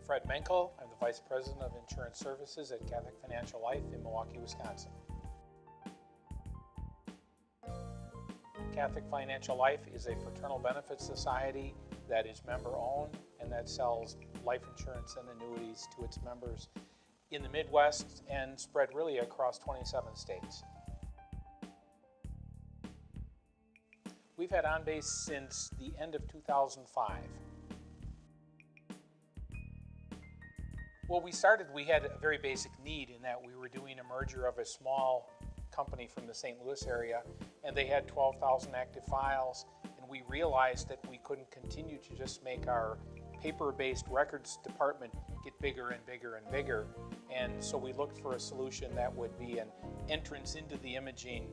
Fred Muenkel. I'm the Vice President of Insurance Services at Catholic Financial Life in Milwaukee, Wisconsin. Catholic Financial Life is a fraternal benefit society that is member-owned and that sells life insurance and annuities to its members in the Midwest and spread really across 27 states. We've had OnBase since the end of 2005. Well, we had a very basic need in that we were doing a merger of a small company from the St. Louis area, and they had 12,000 active files, and we realized that we couldn't continue to just make our paper-based records department get bigger and bigger and bigger, and so we looked for a solution that would be an entrance into the imaging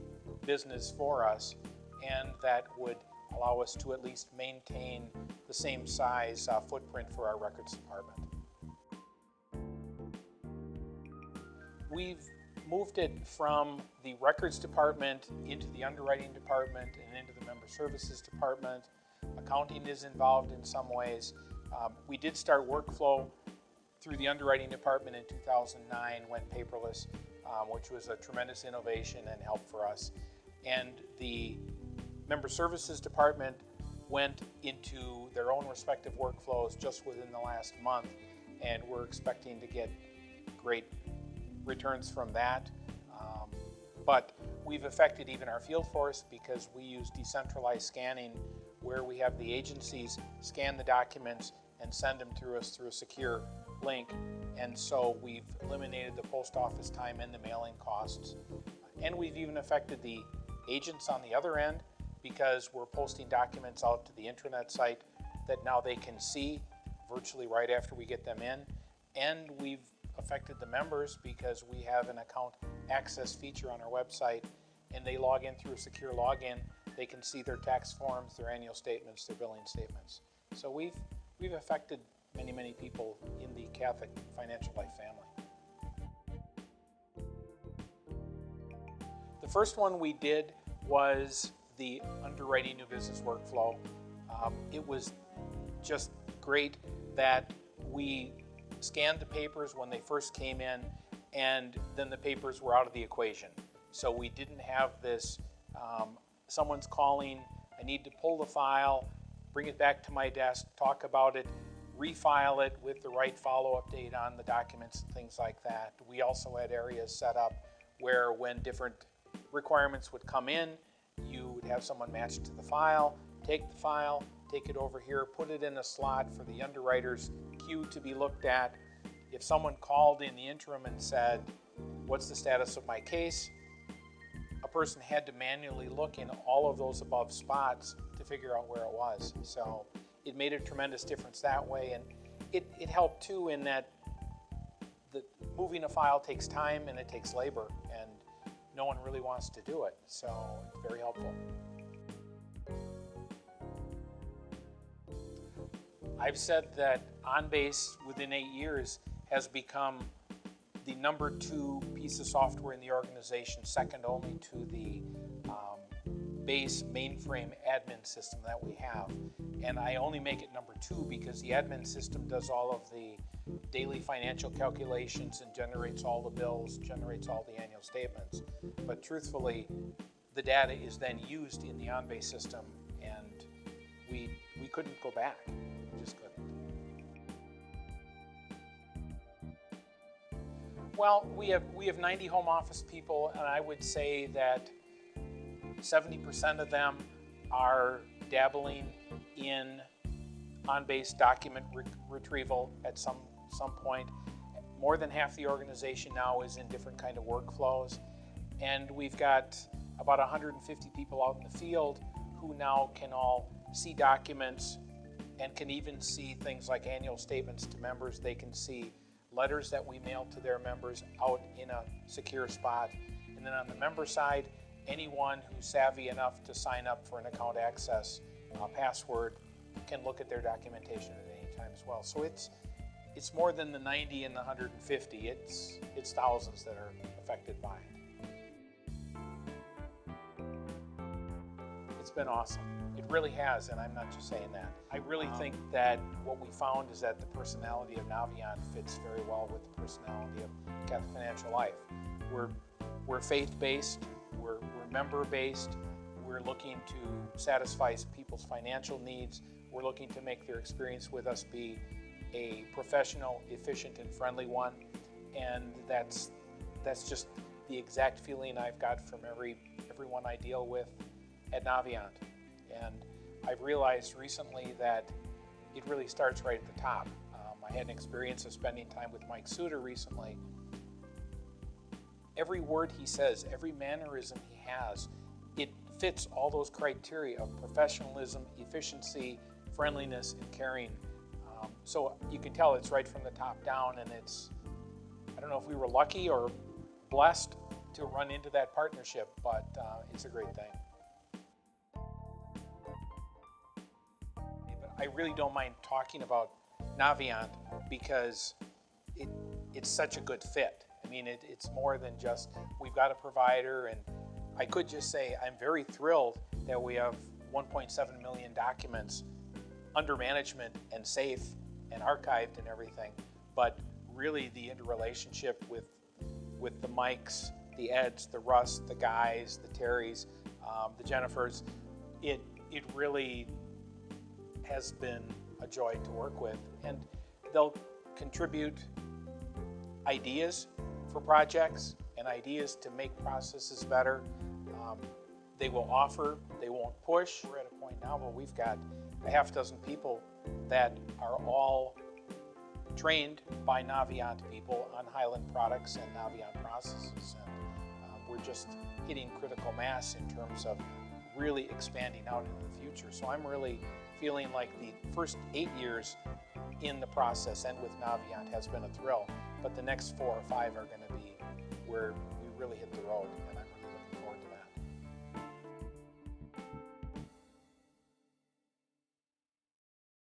business for us, and that would allow us to at least maintain the same size footprint for our records department. We've moved it from the records department into the underwriting department and into the member services department. Accounting is involved in some ways. We did start workflow through the underwriting department in 2009, went paperless, which was a tremendous innovation and help for us. And the member services department went into their own respective workflows just within the last month, and we're expecting to get great returns from that. But we've affected even our field force because we use decentralized scanning, where we have the agencies scan the documents and send them through us through a secure link. And so we've eliminated the post office time and the mailing costs. And we've even affected the agents on the other end because we're posting documents out to the intranet site that now they can see virtually right after we get them in. And we've affected the members because we have an account access feature on our website, and they log in through a secure login. They can see their tax forms, their annual statements, their billing statements. So we've affected many people in the Catholic Financial Life family. The first one we did was the underwriting new business workflow. It was just great that we scanned the papers when they first came in, and then the papers were out of the equation. So we didn't have this, someone's calling, I need to pull the file, bring it back to my desk, talk about it, refile it with the right follow-up date on the documents and things like that. We also had areas set up where when different requirements would come in, you would have someone matched to the file, take it over here, put it in a slot for the underwriter's queue to be looked at. If someone called in the interim and said, what's the status of my case? A person had to manually look in all of those above spots to figure out where it was. So it made a tremendous difference that way, and it helped too in that moving a file takes time and it takes labor, and no one really wants to do it, so it's very helpful. I've said that OnBase within 8 years has become the number 2 piece of software in the organization, second only to the base mainframe admin system that we have. And I only make it number 2 because the admin system does all of the daily financial calculations and generates all the bills, generates all the annual statements. But truthfully, the data is then used in the OnBase system, and we couldn't go back. We just couldn't. Well, we have 90 home office people, and I would say that 70% of them are dabbling in OnBase document retrieval at some point. More than half the organization now is in different kind of workflows, and we've got about 150 people out in the field who now can all see documents and can even see things like annual statements to members. They can see letters that we mail to their members out in a secure spot. And then on the member side, anyone who's savvy enough to sign up for an account access password can look at their documentation at any time as well. So it's more than the 90 and the 150. It's thousands that are affected by it. It's been awesome. It really has, and I'm not just saying that. I really think that what we found is that the personality of Naviant fits very well with the personality of Catholic Financial Life. We're faith-based, we're member-based, we're looking to satisfy people's financial needs, we're looking to make their experience with us be a professional, efficient, and friendly one, and that's just the exact feeling I've got from everyone I deal with at Naviant. And I've realized recently that it really starts right at the top. I had an experience of spending time with Mike Suter recently. Every word he says, every mannerism he has, it fits all those criteria of professionalism, efficiency, friendliness, and caring. So you can tell it's right from the top down, and I don't know if we were lucky or blessed to run into that partnership, but it's a great thing. But I really don't mind talking about Naviant because it's such a good fit. I mean, it's more than just we've got a provider, and I could just say I'm very thrilled that we have 1.7 million documents under management and safe and archived and everything, but really the interrelationship with the Mikes, the Eds, the Russ, the Guys, the Terrys, the Jennifers, it really has been a joy to work with, and they'll contribute ideas for projects and ideas to make processes better. They will offer, they won't push. We're at a point now where we've got a half dozen people that are all trained by Naviant people on Highland products and Naviant processes. And we're just hitting critical mass in terms of really expanding out into the future. So I'm really feeling like the first 8 years in the process and with Naviant has been a thrill, but the next 4 or 5 are going to be where we really hit the road, and I'm really looking forward to that.